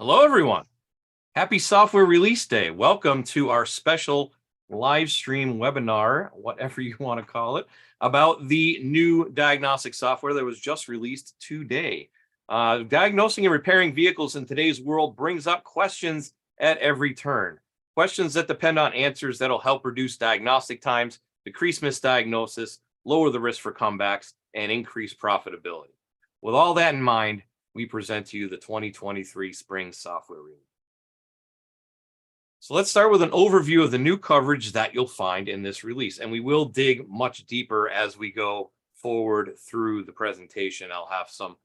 Hello, everyone. Happy Software Release Day. Welcome to our special live stream webinar, whatever you want to call it, about the new diagnostic software that was just released today. Diagnosing and repairing vehicles in today's world brings up questions at every turn. Questions that depend on answers that'll help reduce diagnostic times, decrease misdiagnosis, lower the risk for comebacks, and increase profitability. With all that in mind, we present to you the 2023 spring software release. So let's start with an overview of the new coverage that you'll find in this release. And we will dig much deeper as we go forward through the presentation. I'll have some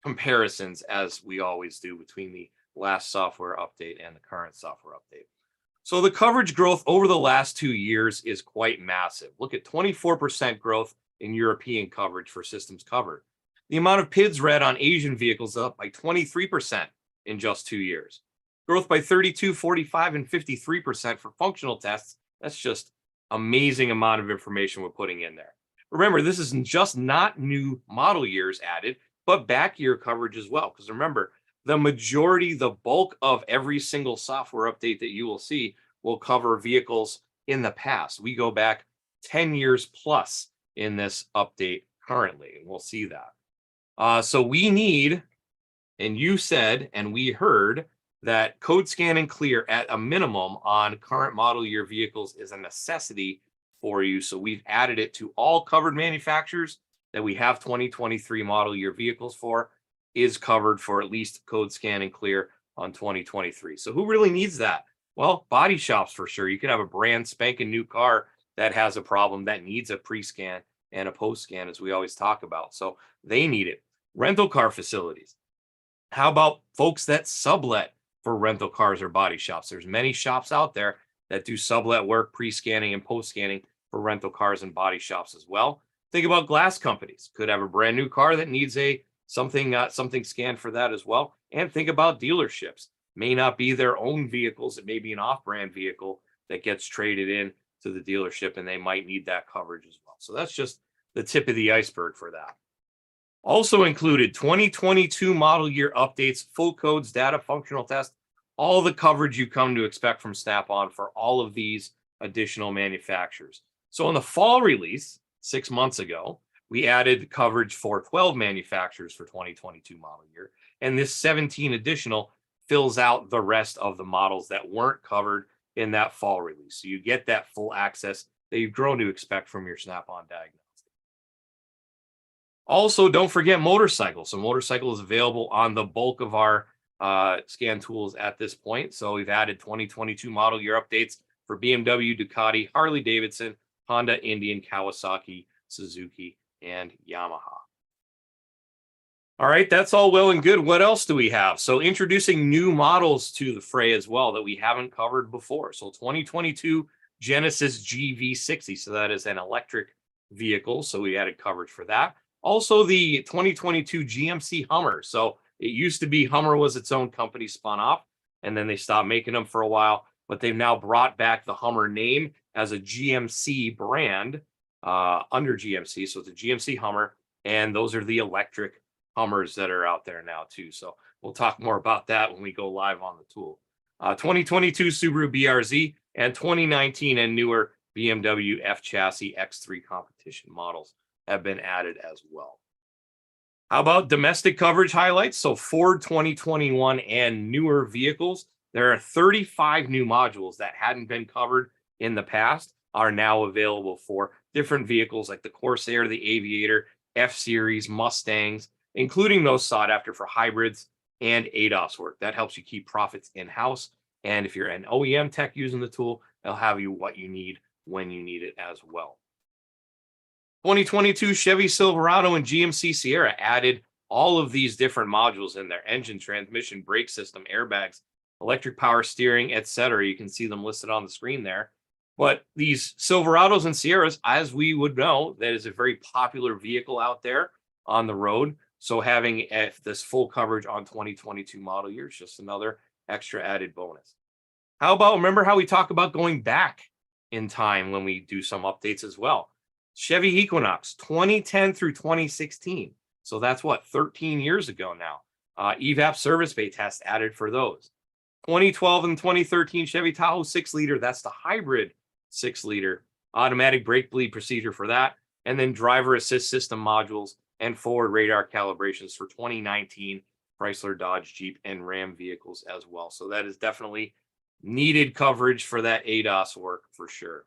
comparisons, as we always do, between the last software update and the current software update. So the coverage growth over the last 2 years is quite massive. Look at 24% growth in European coverage for systems covered. The amount of PIDs read on Asian vehicles up by 23% in just 2 years. Growth by 32, 45, and 53% for functional tests. That's just amazing amount of information we're putting in there. Remember, this is just not new model years added, but back year coverage as well. Because remember, the majority, the bulk of every single software update that you will see will cover vehicles in the past. We go back 10 years plus in this update currently, and we'll see that. So we need, and you said, and we heard, that code scan and clear at a minimum on current model year vehicles is a necessity for you. So we've added it to all covered manufacturers that we have 2023 model year vehicles for, is covered for at least code scan and clear on 2023. So who really needs that? Well, body shops for sure. You could have a brand spanking new car that has a problem that needs a pre-scan and a post-scan, as we always talk about. So they need it. Rental car facilities. How about folks that sublet for rental cars or body shops? There's many shops out there that do sublet work, pre-scanning and post-scanning for rental cars and body shops as well. Think about glass companies. Could have a brand new car that needs something scanned for that as well. And think about dealerships. May not be their own vehicles. It may be an off-brand vehicle that gets traded in to the dealership, and they might need that coverage as well. So that's just the tip of the iceberg for that. Also included 2022 model year updates, full codes, data, functional test, all the coverage you come to expect from Snap-on for all of these additional manufacturers. So in the fall release, 6 months ago, we added coverage for 12 manufacturers for 2022 model year. And this 17 additional fills out the rest of the models that weren't covered in that fall release. So you get that full access that you've grown to expect from your Snap-on Diagnostics. Also, don't forget motorcycles. So motorcycle is available on the bulk of our scan tools at this point. So we've added 2022 model year updates for BMW, Ducati, Harley Davidson, Honda, Indian, Kawasaki, Suzuki, and Yamaha. All right, that's all well and good. What else do we have? So introducing new models to the fray as well that we haven't covered before. So 2022 Genesis GV60. So that is an electric vehicle. So we added coverage for that. Also, the 2022 GMC Hummer. So it used to be Hummer was its own company, spun off, and then they stopped making them for a while. But they've now brought back the Hummer name as a GMC brand under GMC. So it's a GMC Hummer, and those are the electric Hummers that are out there now too. So we'll talk more about that when we go live on the tool. 2022 Subaru BRZ and 2019 and newer BMW F Chassis X3 competition models have been added as well. How about domestic coverage highlights? So Ford 2021 and newer vehicles, there are 35 new modules that hadn't been covered in the past are now available for different vehicles like the Corsair, the Aviator, F-Series, Mustangs, including those sought after for hybrids and ADAS work. That helps you keep profits in-house. And if you're an OEM tech using the tool, they'll have you what you need when you need it as well. 2022 Chevy Silverado and GMC Sierra added all of these different modules in their engine, transmission, brake system, airbags, electric power steering, etc. You can see them listed on the screen there. But these Silverados and Sierras, as we would know, that is a very popular vehicle out there on the road. So having this full coverage on 2022 model year is just another extra added bonus. How about, remember how we talk about going back in time when we do some updates as well? Chevy Equinox, 2010 through 2016. So that's what, 13 years ago now. EVAP service bay test added for those. 2012 and 2013 Chevy Tahoe 6-liter, that's the hybrid 6-liter. Automatic brake bleed procedure for that. And then driver assist system modules and forward radar calibrations for 2019 Chrysler, Dodge, Jeep, and Ram vehicles as well. So that is definitely needed coverage for that ADAS work for sure.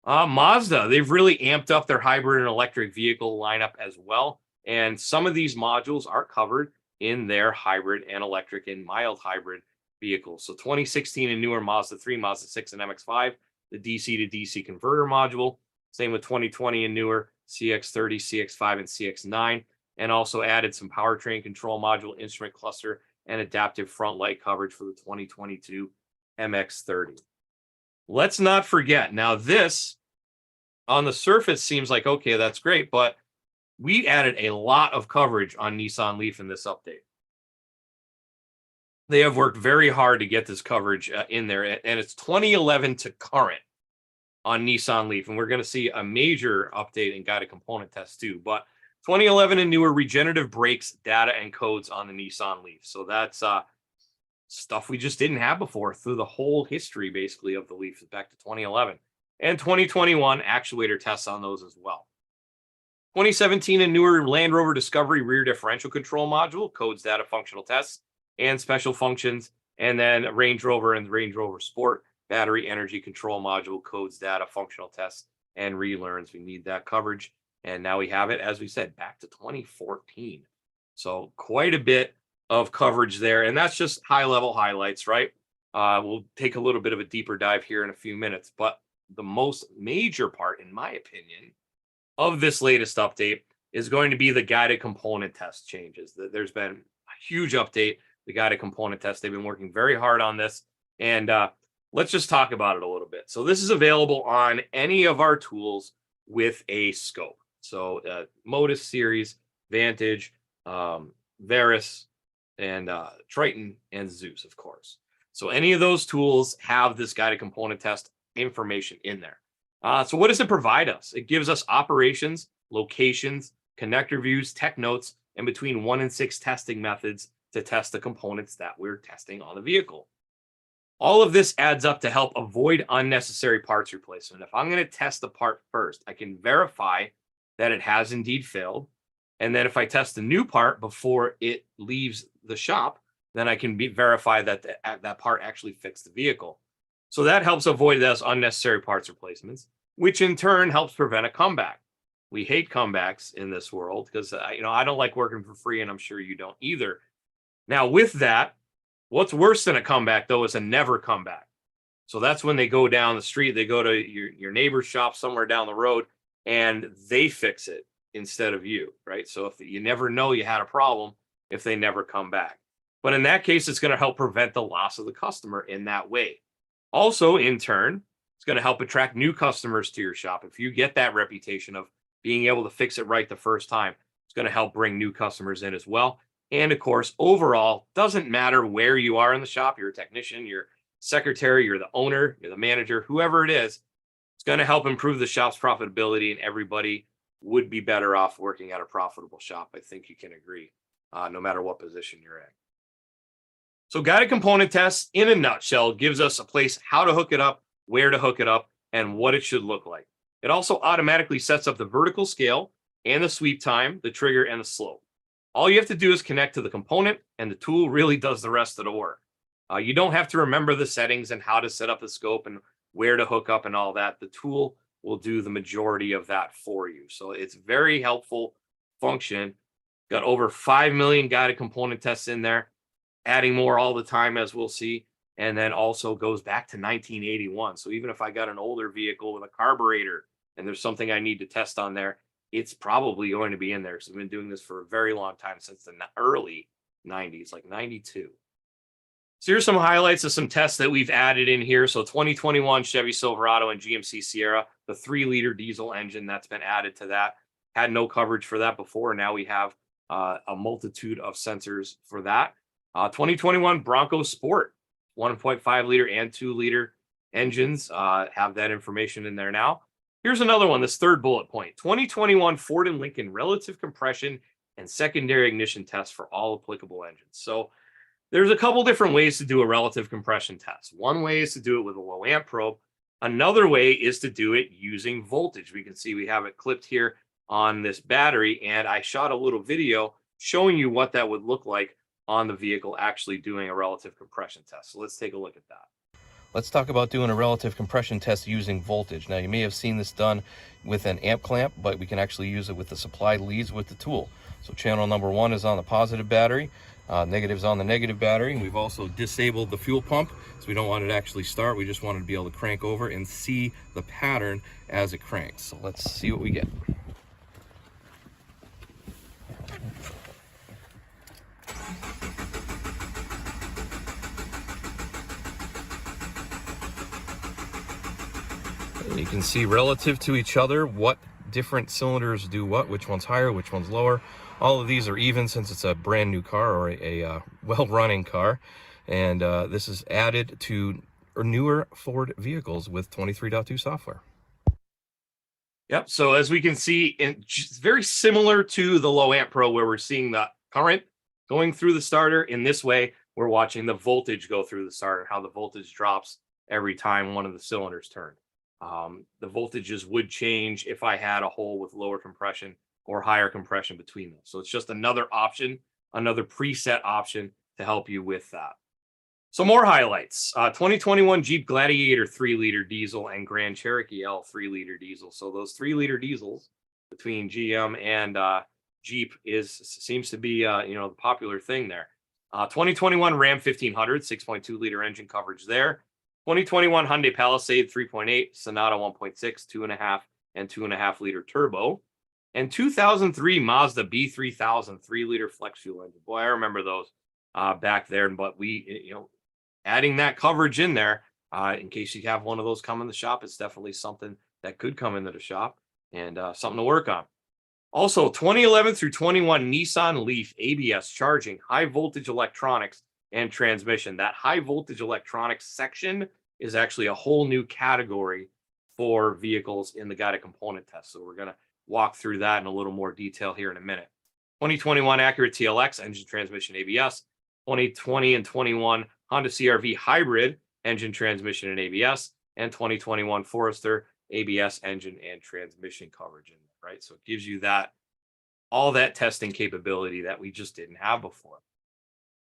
Mazda, they've really amped up their hybrid and electric vehicle lineup as well. And some of these modules are covered in their hybrid and electric and mild hybrid vehicles. So 2016 and newer Mazda 3, Mazda 6, and MX-5, the DC to DC converter module. Same with 2020 and newer CX-30, CX-5, and CX-9. And also added some powertrain control module, instrument cluster, and adaptive front light coverage for the 2022 MX-30. Let's not forget, now this on the surface seems like, okay, that's great, but we added a lot of coverage on Nissan Leaf in this update. They have worked very hard to get this coverage in there, and it's 2011 to current on Nissan Leaf, and we're going to see a major update and guided component test too. But 2011 and newer regenerative brakes, data, and codes on the Nissan Leaf. So that's stuff we just didn't have before through the whole history, basically, of the Leaf back to 2011. And 2021 actuator tests on those as well. 2017 and newer Land Rover Discovery rear differential control module, codes, data, functional tests, and special functions. And then Range Rover and Range Rover Sport battery energy control module, codes, data, functional tests, and relearns. We need that coverage. And now we have it, as we said, back to 2014. So quite a bit of coverage there. And that's just high-level highlights, right? We'll take a little bit of a deeper dive here in a few minutes. But the most major part, in my opinion, of this latest update is going to be the guided component test changes. There's been a huge update, the guided component test. They've been working very hard on this. And let's just talk about it a little bit. So this is available on any of our tools with a scope. So Modus Series, Vantage, Veris, and Triton, and Zeus, of course. So any of those tools have this guided component test information in there. So what does it provide us? It gives us operations, locations, connector views, tech notes, and between 1 and 6 testing methods to test the components that we're testing on the vehicle. All of this adds up to help avoid unnecessary parts replacement. If I'm going to test the part first, I can verify that it has indeed failed. And then if I test the new part before it leaves the shop, then I can verify that that part actually fixed the vehicle. So that helps avoid those unnecessary parts replacements, which in turn helps prevent a comeback. We hate comebacks in this world because I don't like working for free, and I'm sure you don't either. Now, with that, what's worse than a comeback, though, is a never comeback. So that's when they go down the street, they go to your neighbor's shop somewhere down the road, and they fix it instead of you, right? So if you never know you had a problem if they never come back. But in that case, it's going to help prevent the loss of the customer in that way. Also, in turn, it's going to help attract new customers to your shop. If you get that reputation of being able to fix it right the first time, it's going to help bring new customers in as well. And of course, overall, doesn't matter where you are in the shop, you're a technician, you're secretary, you're the owner, you're the manager, whoever it is, it's going to help improve the shop's profitability, and everybody would be better off working at a profitable shop. I think you can agree, no matter what position you're in. So guided component tests, in a nutshell, gives us a place how to hook it up, where to hook it up, and what it should look like. It also automatically sets up the vertical scale and the sweep time, the trigger, and the slope. All you have to do is connect to the component, and the tool really does the rest of the work. You don't have to remember the settings and how to set up the scope and where to hook up and all that. The tool will do the majority of that for you. So it's very helpful function. Got over 5 million guided component tests in there, adding more all the time, as we'll see. And then also goes back to 1981. So even if I got an older vehicle with a carburetor and there's something I need to test on there, it's probably going to be in there. So I've been doing this for a very long time, since the early 90s, like 92. So here's some highlights of some tests that we've added in here. So 2021 Chevy Silverado and GMC Sierra, the 3-liter diesel engine that's been added to that. Had no coverage for that before. Now we have a multitude of sensors for that. 2021 Bronco Sport, 1.5-liter and 2-liter engines have that information in there now. Here's another one, this third bullet point. 2021 Ford and Lincoln relative compression and secondary ignition tests for all applicable engines. So there's a couple different ways to do a relative compression test. One way is to do it with a low amp probe. Another way is to do it using voltage. We can see we have it clipped here on this battery, and I shot a little video showing you what that would look like on the vehicle actually doing a relative compression test. So let's take a look at that. Let's talk about doing a relative compression test using voltage. Now, you may have seen this done with an amp clamp, but we can actually use it with the supplied leads with the tool. So channel number 1 is on the positive battery, negative is on the negative battery. And we've also disabled the fuel pump, so we don't want it to actually start. We just want it to be able to crank over and see the pattern as it cranks. So let's see what we get. You can see relative to each other what different cylinders do what, which one's higher, which one's lower. All of these are even since it's a brand new car or a well-running car. And this is added to newer Ford vehicles with 23.2 software. Yep. So as we can see, it's very similar to the low amp probe where we're seeing the current going through the starter. In this way, we're watching the voltage go through the starter, how the voltage drops every time one of the cylinders turn. The voltages would change if I had a hole with lower compression or higher compression between them. So it's just another option, another preset option to help you with that. So more highlights. 2021 Jeep Gladiator 3-liter diesel and Grand Cherokee L 3-liter diesel. So those 3-liter diesels between GM and Jeep seems to be the popular thing there. 2021 Ram 1500 6.2-liter engine coverage there. 2021 Hyundai Palisade 3.8, Sonata 1.6, 2.5, and 2.5-liter turbo. And 2003 Mazda B3000 3-liter flex fuel engine. Boy, I remember those back there. But we, adding that coverage in there, in case you have one of those come in the shop, it's definitely something that could come into the shop and something to work on. Also, 2011 through 21 Nissan Leaf ABS charging, high voltage electronics, and transmission. That high voltage electronics section is actually a whole new category for vehicles in the guided component test. So we're going to walk through that in a little more detail here in a minute. 2021 Acura TLX engine, transmission, ABS. 2020 and 21 Honda CR-V hybrid engine, transmission, and ABS. And 2021 Forester ABS engine and transmission coverage in there, right? So it gives you all that testing capability that we just didn't have before.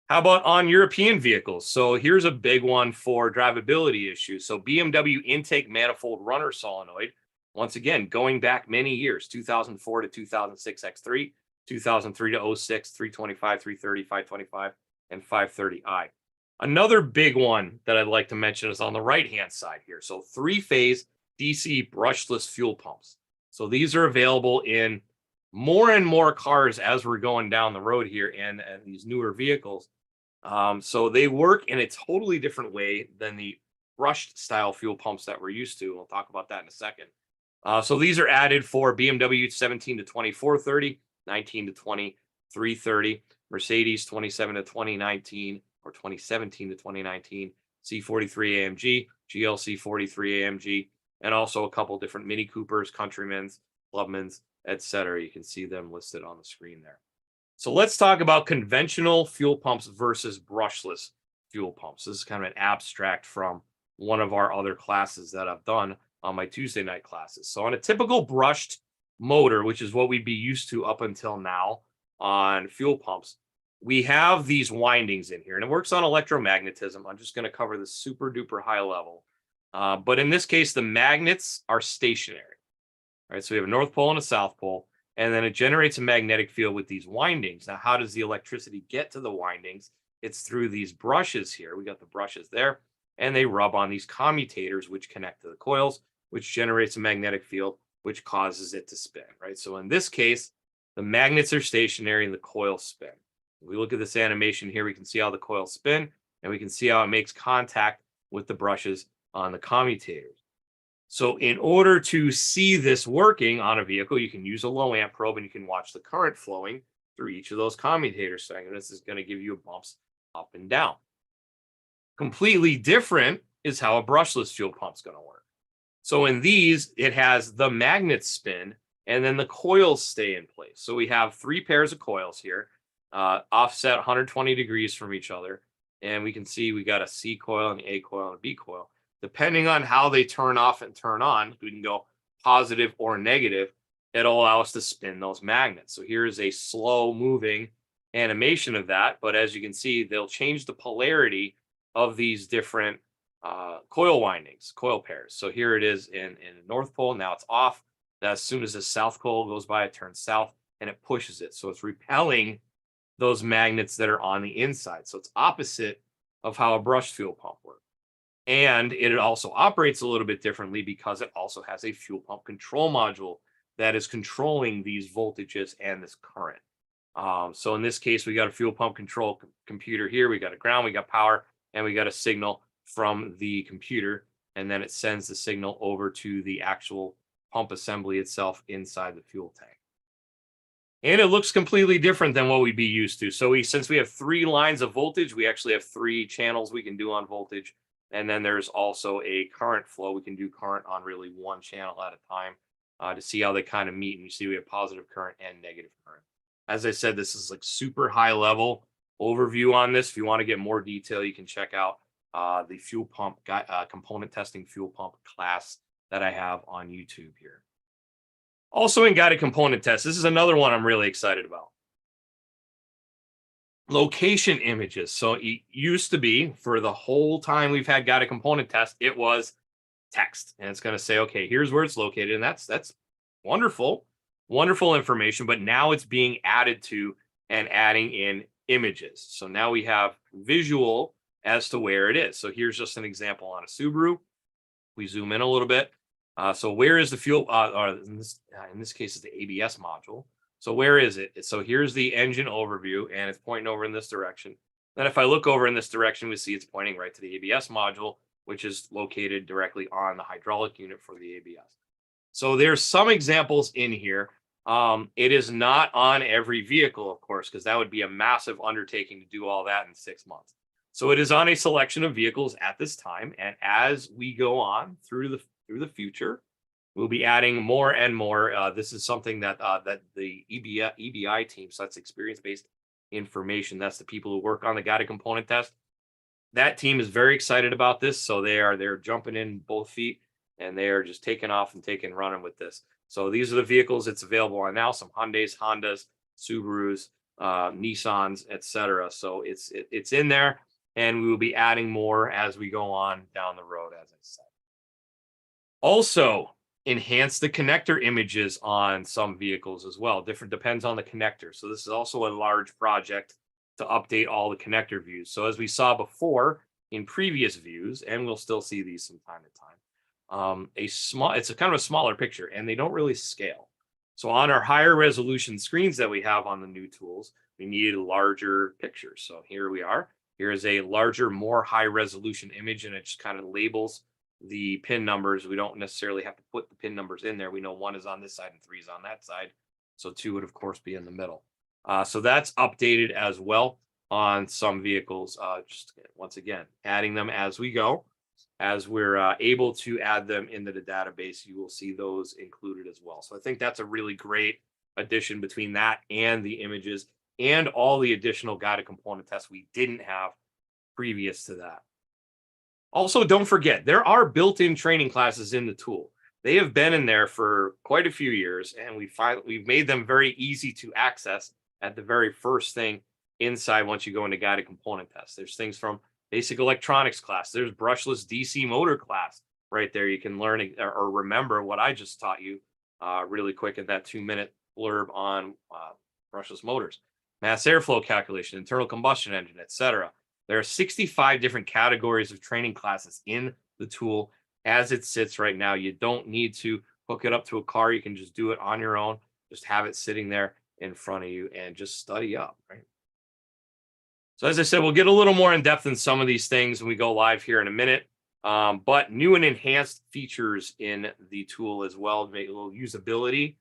How about on European vehicles? So here's a big one for drivability issues. So BMW intake manifold runner solenoid, once again, going back many years, 2004 to 2006 X3, 2003 to 06, 325, 330, 525, and 530i. Another big one that I'd like to mention is on the right-hand side here. So 3-phase DC brushless fuel pumps. So these are available in more and more cars as we're going down the road here and these newer vehicles. So they work in a totally different way than the brushed style fuel pumps that we're used to. We'll talk about that in a second. So these are added for BMW 17 to 2430, 19 to 2330, Mercedes 27 to 2019 or 2017 to 2019, C43 AMG, GLC 43 AMG, and also a couple different Mini Coopers, Countrymen's, Clubman's, etc. You can see them listed on the screen there. So let's talk about conventional fuel pumps versus brushless fuel pumps. This is kind of an abstract from one of our other classes that I've done on my Tuesday night classes. So on a typical brushed motor, which is what we'd be used to up until now on fuel pumps, we have these windings in here, and it works on electromagnetism. I'm just going to cover this super duper high level. But in this case, the magnets are stationary. All right, so we have a North Pole and a South Pole, and then it generates a magnetic field with these windings. Now, how does the electricity get to the windings? It's through these brushes here. We got the brushes there, and they rub on these commutators, which connect to the coils, which generates a magnetic field, which causes it to spin, right? So in this case, the magnets are stationary and the coils spin. If we look at this animation here, we can see how the coils spin, and we can see how it makes contact with the brushes on the commutators. So in order to see this working on a vehicle, you can use a low amp probe and you can watch the current flowing through each of those commutator segments. This is going to give you bumps up and down. Completely different is how a brushless fuel pump is going to work. So in these, it has the magnet spin and then the coils stay in place. So we have 3 pairs of coils here, offset 120 degrees from each other. And we can see we got a C coil, an A coil, and a B coil. Depending on how they turn off and turn on, we can go positive or negative. It'll allow us to spin those magnets. So here's a slow moving animation of that. But as you can see, they'll change the polarity of these different coil windings, coil pairs. So here it is in the North Pole. Now it's off. As soon as the South Pole goes by, it turns south and it pushes it. So it's repelling those magnets that are on the inside. So it's opposite of how a brushed fuel pump works. And it also operates a little bit differently because it also has a fuel pump control module that is controlling these voltages and this current. So in this case, we got a fuel pump control computer here. We got a ground, we got power, and we got a signal from the computer. And then it sends the signal over to the actual pump assembly itself inside the fuel tank. And it looks completely different than what we'd be used to. So since we have 3 lines of voltage, we actually have 3 channels we can do on voltage. And then there's also a current flow. We can do current on really 1 channel at a time to see how they kind of meet. And you see we have positive current and negative current. As I said, this is like super high level overview on this. If you want to get more detail, you can check out the fuel pump component testing fuel pump class that I have on YouTube here. Also in guided component tests, this is another one I'm really excited about. Location images. So it used to be, for the whole time we've had guided component test, it was text. And it's going to say, okay, here's where it's located. And that's wonderful, wonderful information. But now it's being added to and adding in images. So now we have visual as to where it is. So here's just an example on a Subaru. We zoom in a little bit. So where is the fuel? In this case, it's the ABS module. So where is it? So here's the engine overview, and it's pointing over in this direction. Then if I look over in this direction, we see it's pointing right to the ABS module, which is located directly on the hydraulic unit for the ABS. So there's some examples in here. It is not on every vehicle, of course, because that would be a massive undertaking to do all that in 6 months. So it is on a selection of vehicles at this time. And as we go on through the future, we'll be adding more and more. This is something that the EBI team, so that's experience-based information. That's the people who work on the guided component test. That team is very excited about this. So they're jumping in both feet, and they are just taking off and running with this. So these are the vehicles it's available on now. Some Hyundais, Hondas, Subarus, Nissans, etc. So it's in there, and we will be adding more as we go on down the road, as I said. Also, enhance the connector images on some vehicles as well. Different depends on the connector. So this is also a large project to update all the connector views. So as we saw before in previous views, and we'll still see these from time to time, it's a kind of a smaller picture, and they don't really scale. So on our higher resolution screens that we have on the new tools, we needed larger pictures. So here we are. Here is a larger, more high resolution image, and it just kind of labels the pin numbers. We don't necessarily have to put the pin numbers in there. We know 1 is on this side and 3 is on that side. So 2 would, of course, be in the middle. So that's updated as well on some vehicles. Just once again, adding them as we go. As we're able to add them into the database, you will see those included as well. So I think that's a really great addition between that and the images and all the additional guided component tests we didn't have previous to that. Also, don't forget, there are built-in training classes in the tool. They have been in there for quite a few years, and we've made them very easy to access at the very first thing inside once you go into guided component tests. There's things from basic electronics class. There's brushless DC motor class right there. You can learn or remember what I just taught you really quick in that 2-minute blurb on brushless motors. Mass airflow calculation, internal combustion engine, etc. There are 65 different categories of training classes in the tool as it sits right now. You don't need to hook it up to a car. You can just do it on your own. Just have it sitting there in front of you and just study up, right? So as I said, we'll get a little more in depth in some of these things when we go live here in a minute. But new and enhanced features in the tool as well, make a little usability,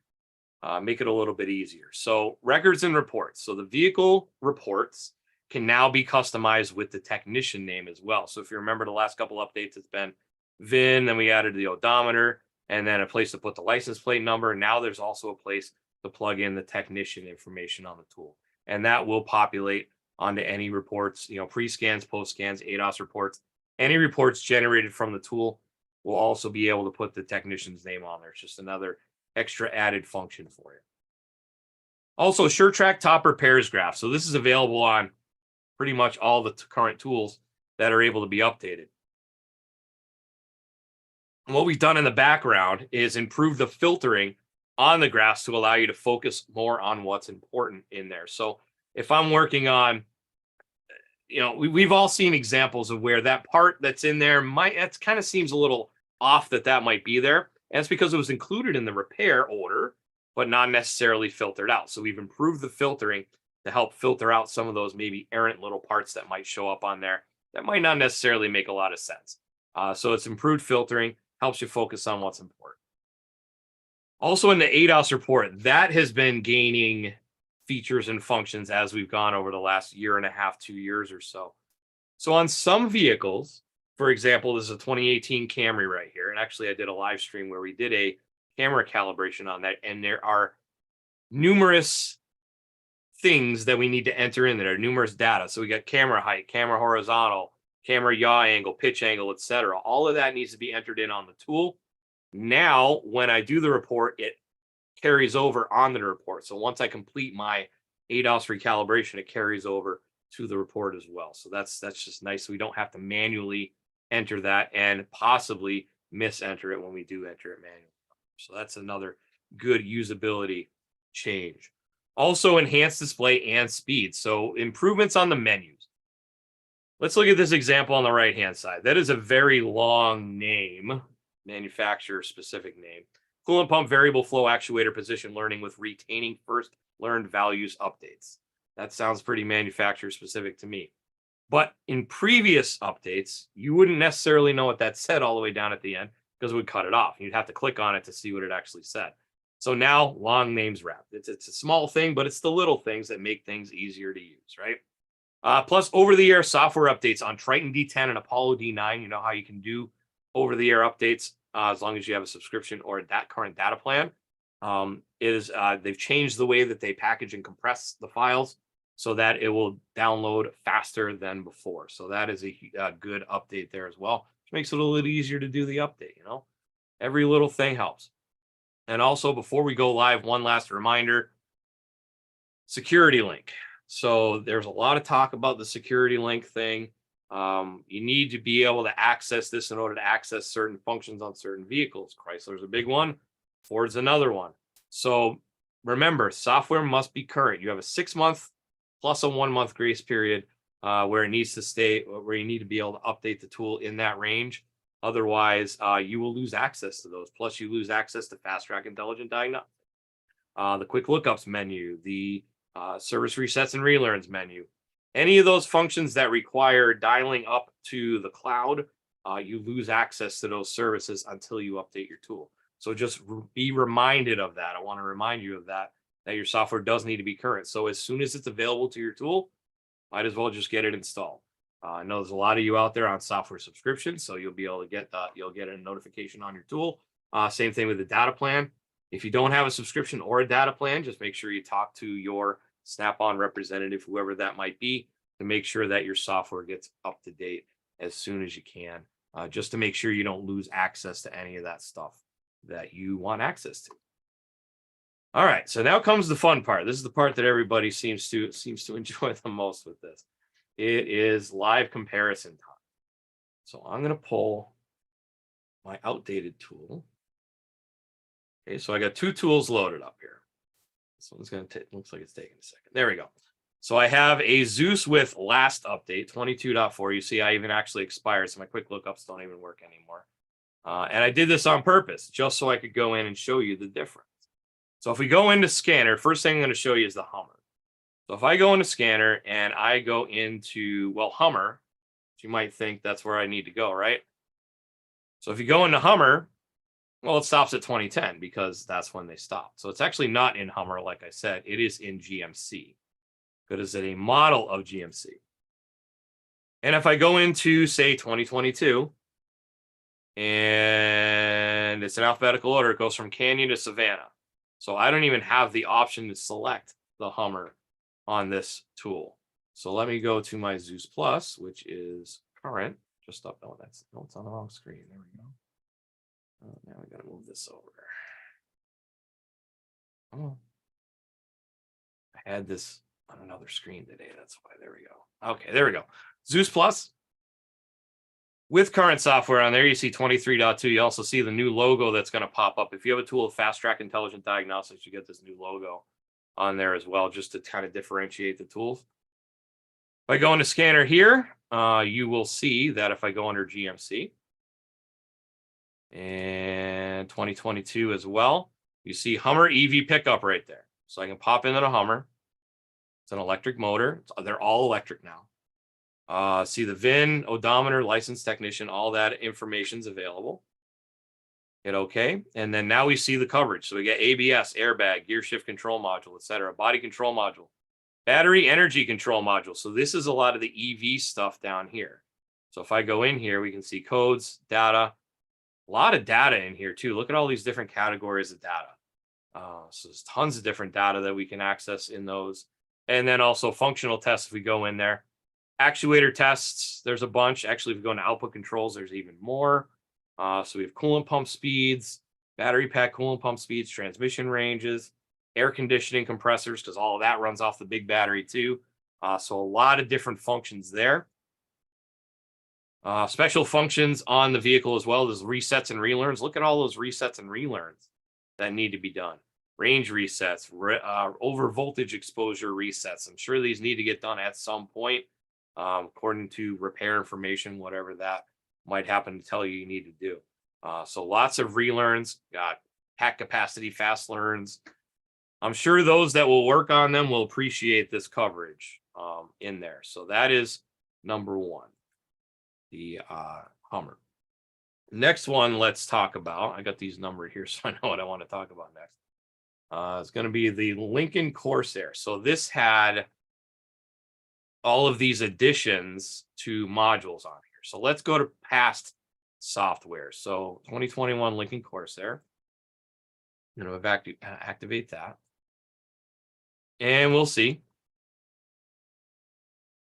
make it a little bit easier. So records and reports. So the vehicle reports can now be customized with the technician name as well. So if you remember the last couple updates, it's been VIN, then we added the odometer, and then a place to put the license plate number. Now there's also a place to plug in the technician information on the tool, and that will populate onto any reports, pre-scans, post-scans, ADOS reports. Any reports generated from the tool will also be able to put the technician's name on there. It's just another extra added function for you. Also, SureTrack top repairs graph. So this is available on pretty much all the current tools that are able to be updated. And what we've done in the background is improve the filtering on the graphs to allow you to focus more on what's important in there. So if I'm working on, we've all seen examples of where that part that's in there it kind of seems a little off that might be there. And it's because it was included in the repair order, but not necessarily filtered out. So we've improved the filtering to help filter out some of those maybe errant little parts that might show up on there that might not necessarily make a lot of sense. So it's improved filtering, helps you focus on what's important. Also in the ADOS report, that has been gaining features and functions as we've gone over the last year and a half, 2 years or so. So on some vehicles, for example, this is a 2018 Camry right here. And actually I did a live stream where we did a camera calibration on that. And there are numerous things that we need to enter in there, numerous data. So we got camera height, camera horizontal, camera yaw angle, pitch angle, etc. All of that needs to be entered in on the tool. Now, when I do the report, it carries over onto the report. So once I complete my ADOS recalibration, it carries over to the report as well. So that's just nice. So we don't have to manually enter that and possibly mis-enter it when we do enter it manually. So that's another good usability change. Also enhanced display and speed. So improvements on the menus. Let's look at this example on the right-hand side. That is a very long name, manufacturer specific name. Coolant pump variable flow actuator position learning with retaining first learned values updates. That sounds pretty manufacturer specific to me. But in previous updates, you wouldn't necessarily know what that said all the way down at the end because it would cut it off. You'd have to click on it to see what it actually said. So now long names wrapped. It's a small thing, but it's the little things that make things easier to use, right? Plus over-the-air software updates on Triton D10 and Apollo D9. You know how you can do over-the-air updates as long as you have a subscription or that current data plan. They've changed the way that they package and compress the files so that it will download faster than before. So that is a good update there as well, which makes it a little easier to do the update. Every little thing helps. And also, before we go live, one last reminder, security link. So there's a lot of talk about the security link thing. You need to be able to access this in order to access certain functions on certain vehicles. Chrysler's a big one. Ford's another one. So remember, software must be current. You have a 6-month plus a 1-month grace period where it needs to stay, where you need to be able to update the tool in that range. Otherwise, you will lose access to those. Plus, you lose access to Fast Track Intelligent Diagnostics, the Quick Lookups menu, the Service Resets and Relearns menu. Any of those functions that require dialing up to the cloud, you lose access to those services until you update your tool. So just be reminded of that. I want to remind you of that your software does need to be current. So as soon as it's available to your tool, might as well just get it installed. I know there's a lot of you out there on software subscriptions, so you'll be able to get you'll get a notification on your tool. Same thing with the data plan. If you don't have a subscription or a data plan, just make sure you talk to your Snap-on representative, whoever that might be, to make sure that your software gets up to date as soon as you can, just to make sure you don't lose access to any of that stuff that you want access to. All right, so now comes the fun part. This is the part that everybody seems to enjoy the most with this. It is live comparison time. So I'm going to pull my outdated tool. Okay, so I got 2 tools loaded up here. This one's going to take, looks like it's taking a second. There we go. So I have a Zeus with last update, 22.4. You see, I even actually expired, so my quick lookups don't even work anymore. And I did this on purpose, just so I could go in and show you the difference. So if we go into Scanner, first thing I'm going to show you is the Hummer. So if I go into Scanner and I go into, well, Hummer, you might think that's where I need to go, right? So if you go into Hummer, well, it stops at 2010 because that's when they stopped. So it's actually not in Hummer, like I said. It is in GMC. Because it's a model of GMC. And if I go into, say, 2022, And it's in alphabetical order. It goes from Canyon to Savannah. So I don't even have the option to select the Hummer on this tool. So let me go to my Zeus Plus, which is current. Just up. Oh, it's on the wrong screen. There we go. Oh, now we got to move this over. Oh, I had this on another screen today. That's why. There we go. Okay, there we go. Zeus Plus. With current software on there, you see 23.2. You also see the new logo that's going to pop up. If you have a tool of Fast Track Intelligent Diagnostics, you get this new logo on there as well, just to kind of differentiate the tools. If I go into scanner here, you will see that if I go under GMC and 2022 as well, you see Hummer EV pickup right there. So I can pop into the Hummer. It's an electric motor. They're all electric now. See the VIN, odometer, licensed technician, all that information's available. Hit OK. And then now we see the coverage. So we get ABS, airbag, gear shift control module, etc. Body control module, battery energy control module. So this is a lot of the EV stuff down here. So if I go in here, we can see codes, data, a lot of data in here too. Look at all these different categories of data. So there's tons of different data that we can access in those. And then also functional tests if we go in there. Actuator tests, there's a bunch. Actually, if we go into output controls, there's even more. So we have coolant pump speeds, battery pack coolant pump speeds, transmission ranges, air conditioning compressors, because all of that runs off the big battery too. So a lot of different functions there. Special functions on the vehicle as well. There's resets and relearns. Look at all those resets and relearns that need to be done. Range resets, over voltage exposure resets. I'm sure these need to get done at some point, according to repair information, whatever that might happen to tell you need to do. So lots of relearns, got pack capacity, fast learns. I'm sure those that will work on them will appreciate this coverage in there. So that is number one, the Hummer. Next one, let's talk about. I got these numbered here, so I know what I want to talk about next. It's going to be the Lincoln Corsair. So this had all of these additions to modules on here. So let's go to past software. So 2021 Lincoln Corsair. I'm going to activate that. And we'll see.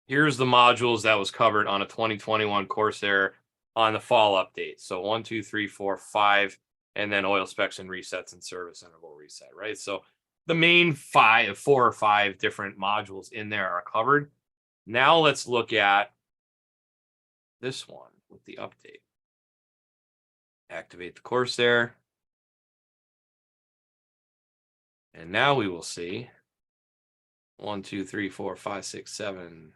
Here's the modules that was covered on a 2021 Corsair on the fall update. So 1, 2, 3, 4, 5, and then oil specs and resets and service interval reset, right? So the main 4 or 5 different modules in there are covered. Now let's look at this one with the update. Activate the Corsair. And now we will see 1, 2, 3, 4, 5, 6, 7.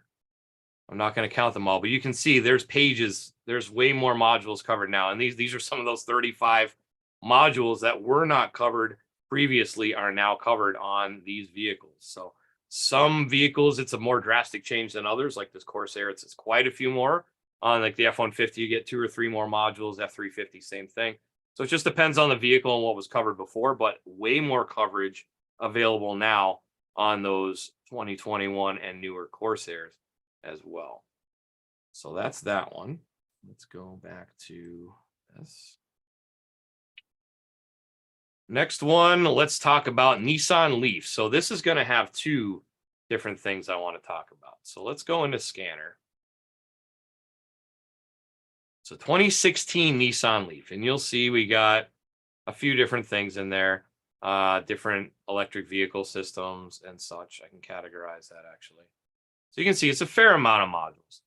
I'm not going to count them all, but you can see there's pages. There's way more modules covered now. And these are some of those 35 modules that were not covered previously are now covered on these vehicles. So some vehicles, it's a more drastic change than others. Like this Corsair, it's quite a few more. On like the F-150, you get 2 or 3 more modules. F-350, same thing. So it just depends on the vehicle and what was covered before, but way more coverage available now on those 2021 and newer Corsairs as well. So that's that one. Let's go back to this. Next one, let's talk about Nissan Leaf. So this is going to have 2 different things I want to talk about. So let's go into scanner. So 2016 Nissan Leaf, and you'll see we got a few different things in there, different electric vehicle systems and such. I can categorize that actually. So you can see it's a fair amount of modules,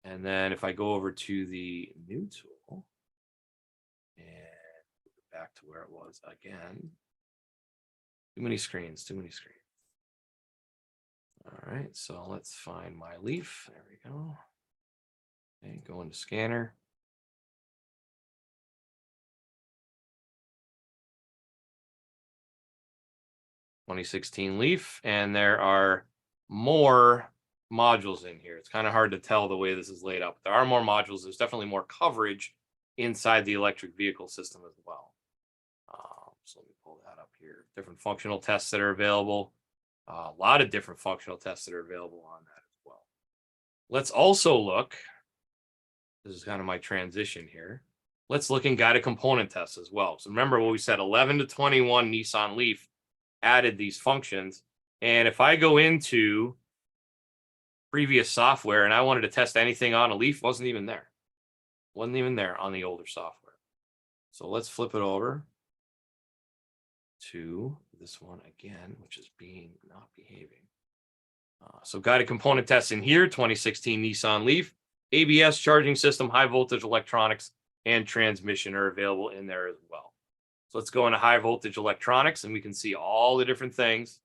and then if I go over to the new tool and back to where it was again, too many screens. All right, so let's find my Leaf. There we go. Okay, go into scanner. '16 Leaf, and there are more modules in here. It's kind of hard to tell the way this is laid out, but there are more modules. There's definitely more coverage inside the electric vehicle system as well. So let me pull that up here. Different functional tests that are available. A lot of different functional tests that are available on that as well. Let's also look This is kind of my transition here. Let's look in guided component tests as well. So remember what we said, 11 to 21 Nissan Leaf added these functions. And if I go into previous software and I wanted to test anything on a Leaf, wasn't even there. Wasn't even there on the older software. So let's flip it over to this one again, which is not behaving. So guided component tests in here, 2016 Nissan Leaf, ABS, charging system, high voltage electronics, and transmission are available in there as well. So let's go into high voltage electronics and we can see all the different things.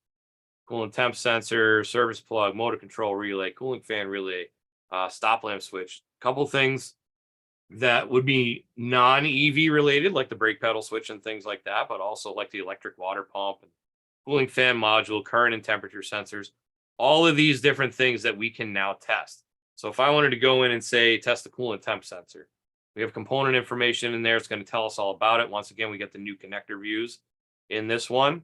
Coolant temp sensor, service plug, motor control relay, cooling fan relay, stop lamp switch. A couple things that would be non-EV related, like the brake pedal switch and things like that, but also like the electric water pump and cooling fan module, current and temperature sensors, all of these different things that we can now test. So if I wanted to go in and say, test the coolant temp sensor, we have component information in there. It's going to tell us all about it. Once again, we get the new connector views in this one.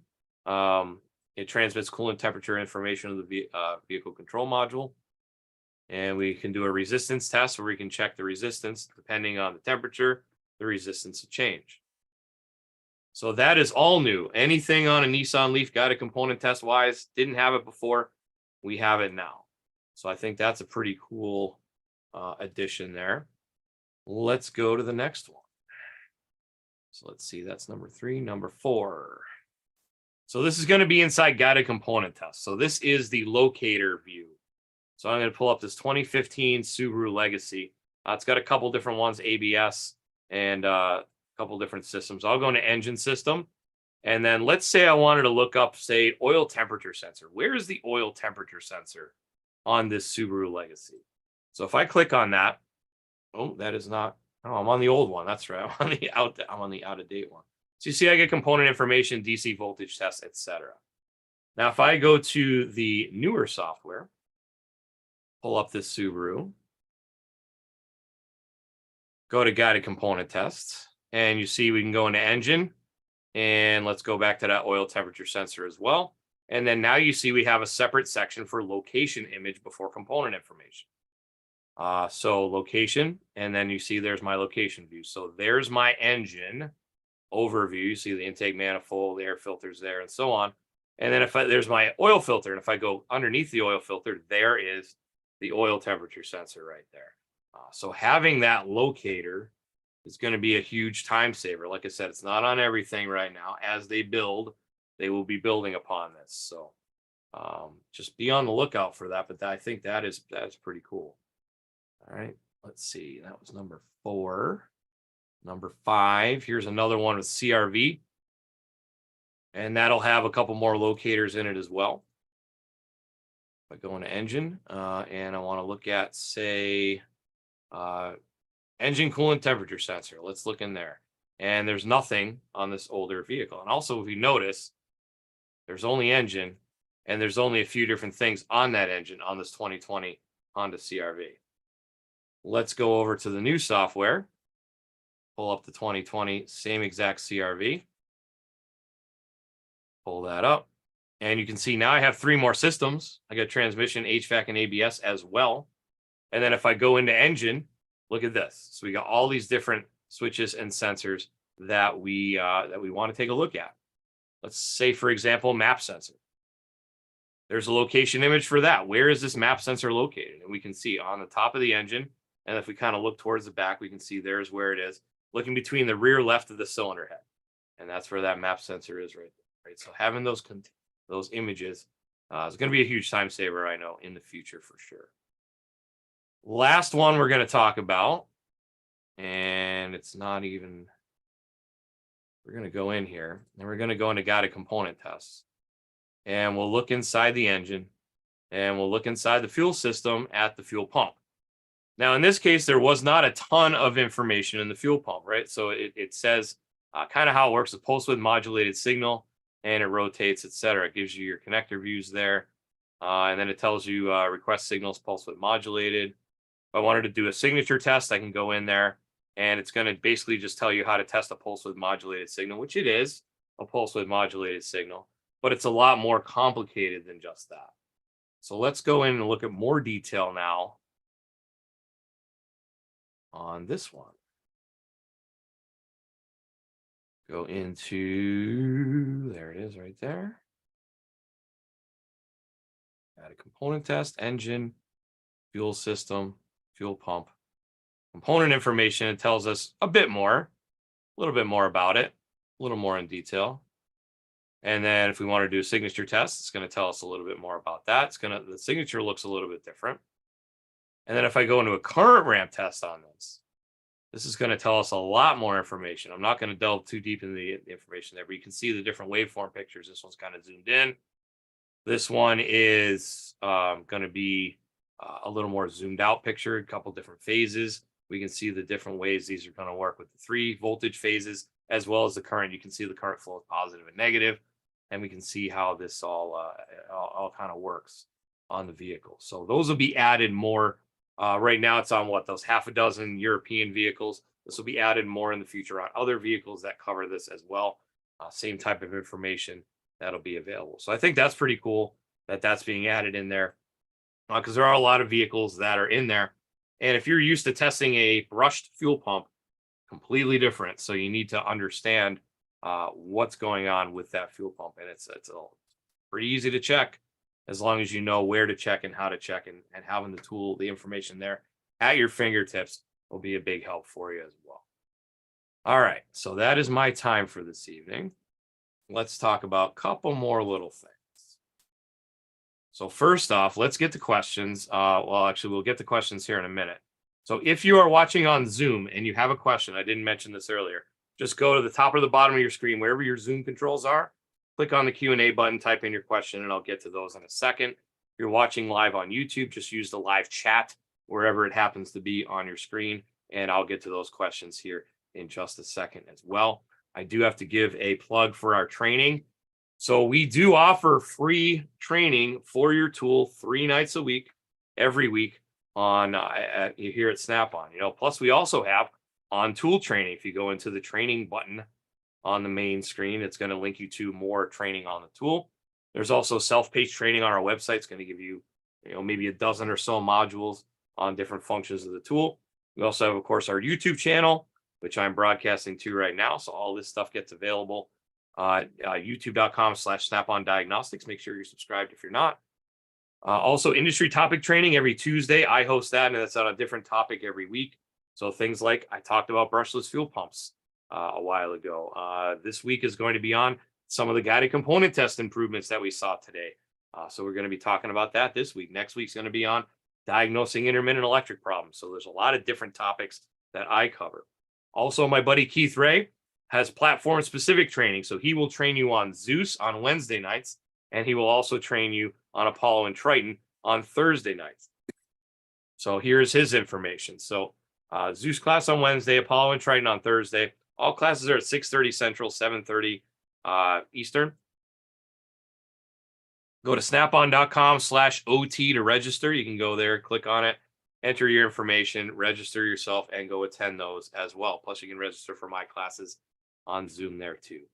It transmits coolant temperature information of the vehicle control module. And we can do a resistance test where we can check the resistance depending on the temperature, the resistance will change. So that is all new. Anything on a Nissan Leaf guided component test wise, didn't have it before. We have it now. So I think that's a pretty cool addition there. Let's go to the next one. So let's see, that's number 3. Number 4. So this is going to be inside guided component test. So this is the locator view. So I'm going to pull up this 2015 Subaru Legacy. It's got a couple different ones, ABS and a couple different systems. I'll go into engine system. And then let's say I wanted to look up, say, oil temperature sensor. Where is the oil temperature sensor on this Subaru Legacy? So if I click on that, oh, that is not, oh, I'm on the old one. That's right. I'm on the out of date one. So you see, I get component information, DC voltage tests, etc. Now, if I go to the newer software, pull up this Subaru, go to guided component tests, and you see we can go into engine, and let's go back to that oil temperature sensor as well. And then now you see we have a separate section for location image before component information. So location, and then you see there's my location view. So there's my engine overview. You see the intake manifold, the air filters there, and so on. And then there's my oil filter, and if I go underneath the oil filter, there is the oil temperature sensor right there. So having that locator is going to be a huge time saver. Like I said, it's not on everything right now. As they build, they will be building upon this. So just be on the lookout for that. But I think that is pretty cool. All right, let's see. That was number 4. Number 5. Here's another one with CRV. And that'll have a couple more locators in it as well. If I go into engine and I want to look at, say, engine coolant temperature sensor. Let's look in there. And there's nothing on this older vehicle. And also, if you notice, there's only engine, and there's only a few different things on that engine on this 2020 Honda CRV. Let's go over to the new software. Pull up the 2020, same exact CRV. Pull that up. And you can see now I have 3 more systems. I got transmission, HVAC, and ABS as well. And then if I go into engine, look at this. So we got all these different switches and sensors that we want to take a look at. Let's say, for example, map sensor. There's a location image for that. Where is this map sensor located? And we can see on the top of the engine. And if we kind of look towards the back, we can see there's where it is, looking between the rear left of the cylinder head. And that's where that map sensor is right there. Right? So having those images is going to be a huge time saver, I know, in the future for sure. Last one we're going to talk about, and it's not even, we're going to go in here, and we're going to go into guided component tests. And we'll look inside the engine, and we'll look inside the fuel system at the fuel pump. Now, in this case, there was not a ton of information in the fuel pump, right? So it says kind of how it works, a pulse width modulated signal, and it rotates, etc. It gives you your connector views there. And then it tells you request signals, pulse width modulated. If I wanted to do a signature test, I can go in there, and it's going to basically just tell you how to test a pulse width modulated signal, which it is a pulse width modulated signal, but it's a lot more complicated than just that. So let's go in and look at more detail now on this one. Go into, there it is right there. Add a component test, engine, fuel system, fuel pump. Component information, it tells us a bit more, a little bit more about it, a little more in detail. And then if we want to do a signature test, it's going to tell us a little bit more about that. The signature looks a little bit different. And then if I go into a current ramp test on this is going to tell us a lot more information. I'm not going to delve too deep into the information there, but you can see the different waveform pictures. This one's kind of zoomed in. This one is going to be a little more zoomed out picture, a couple different phases. We can see the different ways these are going to work with the 3 voltage phases, as well as the current. You can see the current flow is positive and negative, and we can see how this all kind of works on the vehicle. So those will be added more. Right now it's on those half a dozen European vehicles. This will be added more in the future on other vehicles that cover this as well. Same type of information that'll be available. So I think that's pretty cool that that's being added in there, because there are a lot of vehicles that are in there. And if you're used to testing a brushed fuel pump, completely different. So you need to understand what's going on with that fuel pump. And it's pretty easy to check, as long as you know where to check and how to check, and having the tool, the information there at your fingertips will be a big help for you as well. All right, so that is my time for this evening. Let's talk about a couple more little things. So first off, let's get to questions. Well, actually, we'll get to questions here in a minute. So if you are watching on Zoom and you have a question, I didn't mention this earlier, just go to the top or the bottom of your screen, wherever your Zoom controls are, click on the Q&A button, type in your question, and I'll get to those in a second. If you're watching live on YouTube, just use the live chat wherever it happens to be on your screen, and I'll get to those questions here in just a second as well. I do have to give a plug for our training. So we do offer free training for your tool 3 nights a week, every week on here at Snap-on. Plus we also have on tool training. If you go into the training button on the main screen, it's going to link you to more training on the tool. There's also self-paced training on our website. It's going to give you, maybe a dozen or so modules on different functions of the tool. We also have, of course, our YouTube channel, which I'm broadcasting to right now. So all this stuff gets available. YouTube.com/Snap-on Diagnostics. Make sure you're subscribed if you're not. Also, industry topic training every Tuesday. I host that, and that's on a different topic every week. So things like I talked about brushless fuel pumps a while ago. This week is going to be on some of the guided component test improvements that we saw today. So we're going to be talking about that this week. Next week's going to be on diagnosing intermittent electric problems. So there's a lot of different topics that I cover. Also, my buddy Keith Ray has platform-specific training. So he will train you on Zeus on Wednesday nights, and he will also train you on Apollo and Triton on Thursday nights. So here's his information. So Zeus class on Wednesday, Apollo and Triton on Thursday. All classes are at 6:30 Central, 7:30 Eastern. Go to snapon.com/OT to register. You can go there, click on it, enter your information, register yourself, and go attend those as well. Plus, you can register for my classes on Zoom there too.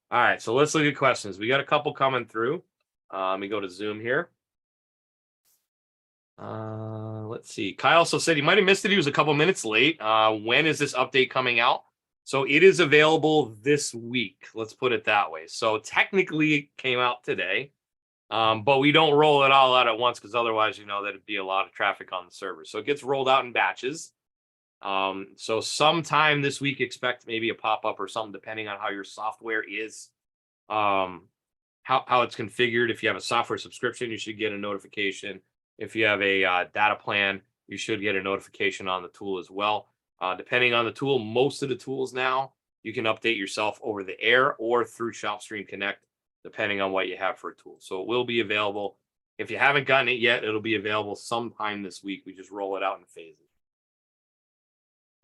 All right, so let's look at questions. We got a couple coming through. Let me go to Zoom here. Let's see. Kyle also said he might have missed it. He was a couple minutes late. When is this update coming out? So it is available this week. Let's put it that way. So technically it came out today, but we don't roll it all out at once, because otherwise, that'd be a lot of traffic on the server. So it gets rolled out in batches. So sometime this week, expect maybe a pop-up or something, depending on how your software is, how it's configured. If you have a software subscription, you should get a notification. If you have a data plan, you should get a notification on the tool as well. Depending on the tool, most of the tools now, you can update yourself over the air or through ShopStream Connect, depending on what you have for a tool. So it will be available. If you haven't gotten it yet, it'll be available sometime this week. We just roll it out in phases.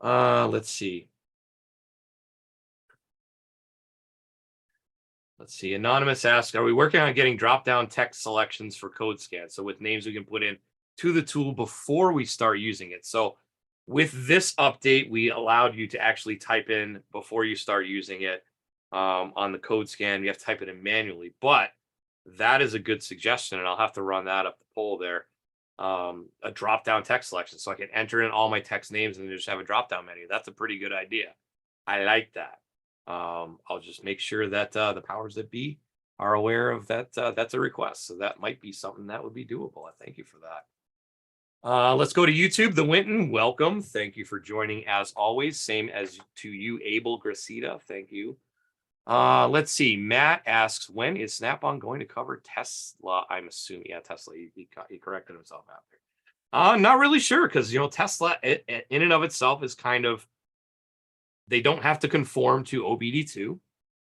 Let's see. Anonymous asks, are we working on getting drop-down text selections for code scan? So with names we can put in to the tool before we start using it. So with this update, we allowed you to actually type in before you start using it on the code scan. You have to type it in manually, but that is a good suggestion, and I'll have to run that up the poll there a drop down text selection, so I can enter in all my text names and just have a drop down menu. That's a pretty good idea. I like that. I'll just make sure that the powers that be are aware of that. That's a request, so that might be something that would be doable. I thank you for that. Let's go to YouTube. The Winton, welcome. Thank you for joining as always. Same as to you, Abel Gracita. Thank you. Let's see. Matt asks, when is Snap-on going to cover Tesla? I'm assuming, yeah, Tesla. He corrected himself after. Not really sure, because Tesla in and of itself is kind of, they don't have to conform to OBD2,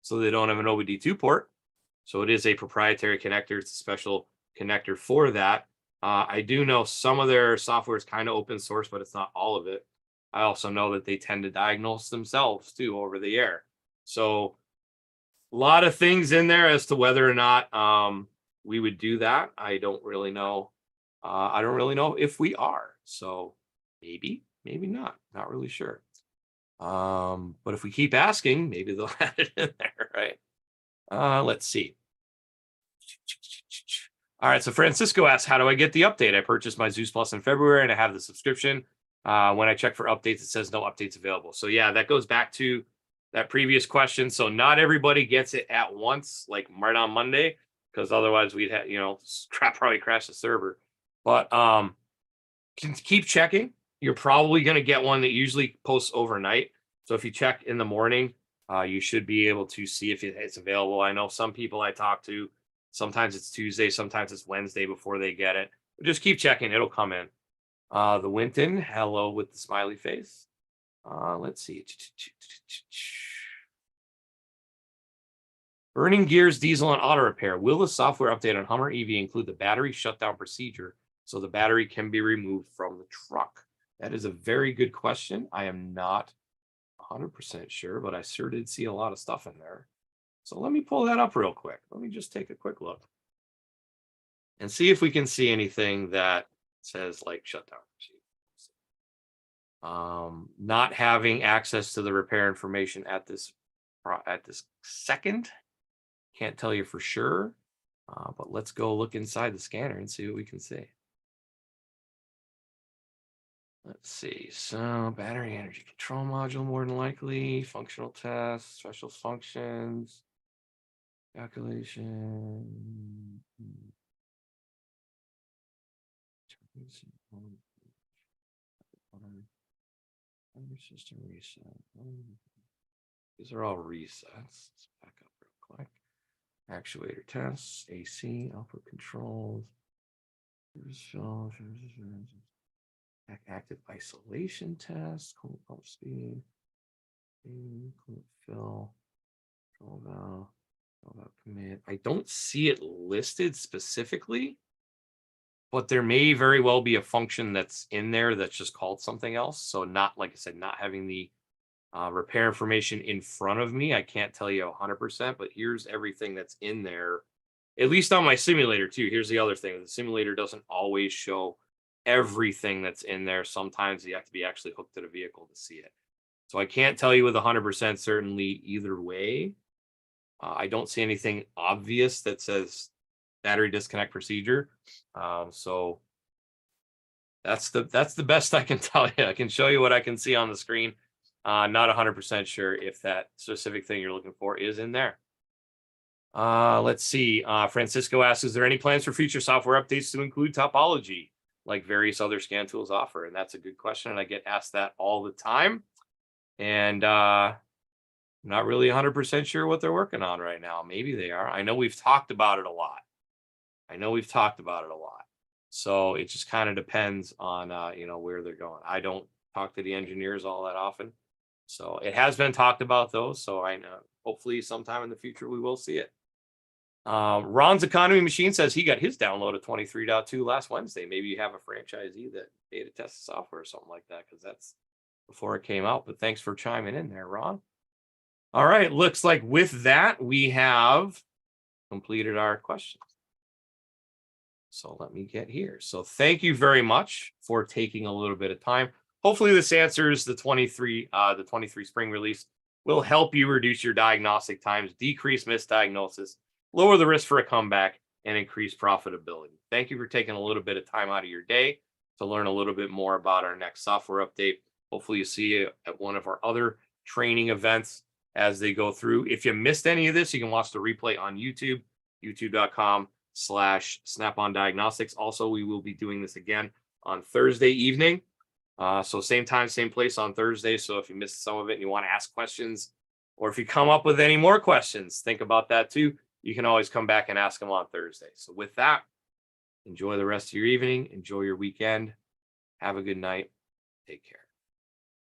so they don't have an OBD2 port. So it is a proprietary connector. It's a special connector for that. I do know some of their software is kind of open source, but it's not all of it. I also know that they tend to diagnose themselves too over the air. So a lot of things in there as to whether or not we would do that. I don't really know. I don't really know if we are. So maybe not. Not really sure. But if we keep asking, maybe they'll add it in there, right? Let's see. All right, so Francisco asks, how do I get the update? I purchased my Zeus Plus in February and I have the subscription. When I check for updates, it says no updates available. So yeah, that goes back to that previous question. So not everybody gets it at once, like right on Monday, because otherwise we'd have, probably crash the server. But keep checking. You're probably going to get one that usually posts overnight. So if you check in the morning, you should be able to see if it's available. I know some people I talk to, sometimes it's Tuesday, sometimes it's Wednesday before they get it. But just keep checking. It'll come in. The Winton, hello with the smiley face. Let's see. Burning gears, diesel, and auto repair. Will the software update on Hummer EV include the battery shutdown procedure so the battery can be removed from the truck? That is a very good question. I am not 100% sure, but I sure did see a lot of stuff in there. So let me pull that up real quick. Let me just take a quick look and see if we can see anything that says like shutdown procedure. Not having access to the repair information at this second, can't tell you for sure, but let's go look inside the scanner and see what we can see. Let's see. So battery energy control module, more than likely, functional tests, special functions, calculation. System reset. These are all resets. Let's back up real quick. Actuator tests, AC, output controls, active isolation test, cold pump speed, cold fill, control valve command. I don't see it listed specifically, but there may very well be a function that's in there that's just called something else. So not, like I said, not having the repair information in front of me, I can't tell you 100%, but here's everything that's in there, at least on my simulator too. Here's the other thing. The simulator doesn't always show everything that's in there. Sometimes you have to be actually hooked to the vehicle to see it. So I can't tell you with 100% certainly either way. I don't see anything obvious that says battery disconnect procedure. So that's the best I can tell you. I can show you what I can see on the screen. Not 100% sure if that specific thing you're looking for is in there. Let's see. Francisco asks, is there any plans for future software updates to include topology like various other scan tools offer? And that's a good question. And I get asked that all the time. And I'm not really 100% sure what they're working on right now. Maybe they are. I know we've talked about it a lot. So it just kind of depends on, where they're going. I don't talk to the engineers all that often. So it has been talked about though. So I know hopefully sometime in the future we will see it. Ron's Economy Machine says he got his download of 23.2 last Wednesday. Maybe you have a franchisee that beta tests the software or something like that, because that's before it came out. But thanks for chiming in there, Ron. All right, looks like with that, we have completed our questions. So let me get here. So thank you very much for taking a little bit of time. Hopefully this answers the 23 spring release. Will help you reduce your diagnostic times, decrease misdiagnosis, lower the risk for a comeback, and increase profitability. Thank you for taking a little bit of time out of your day to learn a little bit more about our next software update. Hopefully you see you at one of our other training events as they go through. If you missed any of this, you can watch the replay on YouTube, youtube.com/Snap-on Diagnostics. Also, we will be doing this again on Thursday evening. So same time, same place on Thursday. So if you missed some of it and you want to ask questions, or if you come up with any more questions, think about that too. You can always come back and ask them on Thursday. So with that, enjoy the rest of your evening. Enjoy your weekend. Have a good night. Take care.